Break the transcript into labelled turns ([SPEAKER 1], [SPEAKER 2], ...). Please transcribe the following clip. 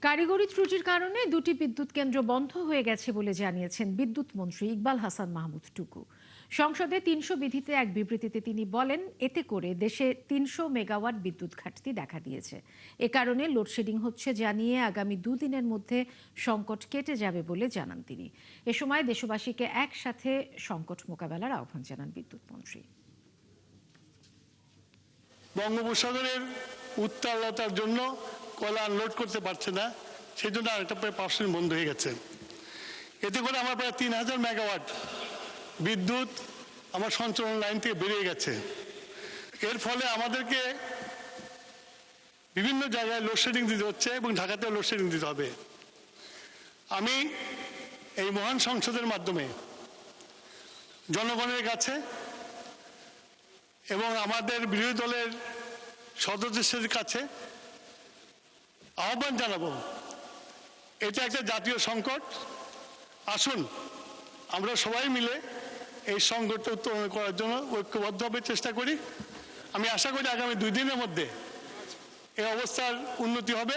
[SPEAKER 1] কারিগরি ত্রুটির কারণে দুটি বিদ্যুৎ কেন্দ্র বন্ধ হয়ে গেছে বলে জানিয়েছেন বিদ্যুৎ মন্ত্রী ইকবাল হাসান মাহমুদ টুকু। সংসদে ৩০০ বিধিতে এক বিবৃতিতে তিনি বলেন, এতে করে দেশে ৩০০ মেগাওয়াট বিদ্যুৎ ঘাটতি দেখা দিয়েছে। এ কারণে লোডশেডিং হচ্ছে জানিয়ে আগামী দুদিনের মধ্যে সংকট কেটে যাবে বলে জানান তিনি। এ সময় দেশবাসীকে একসাথে সংকট মোকাবেলার আহ্বান জানান বিদ্যুৎ মন্ত্রী।
[SPEAKER 2] বঙ্গোপসাগরের উত্তালতার জন্য কয়লা আনলোড করতে পারছে না, সেই জন্য আরেকটা প্রায় 5 বন্ধ হয়ে গেছে। এতে করে আমার প্রায় 3000 মেগাওয়াট বিদ্যুৎ আমার সঞ্চালন লাইন থেকে বেরিয়ে গেছে। এর ফলে আমাদেরকে বিভিন্ন জায়গায় লোডশেডিং দিতে হচ্ছে এবং ঢাকাতেও লোডশেডিং দিতে হবে। আমি এই মহান সংসদের মাধ্যমে জনগণের কাছে এবং আমাদের বিরোধী দলের সদস্যদের কাছে আহ্বান জানাবো, এটা একটা জাতীয় সংকট। আসুন আমরা সবাই মিলে এই সংকটটা উত্তরণ করার জন্য ঐক্যবদ্ধভাবে চেষ্টা করি। আমি আশা করি আগামী 2 দিনের মধ্যে এই অবস্থার উন্নতি হবে।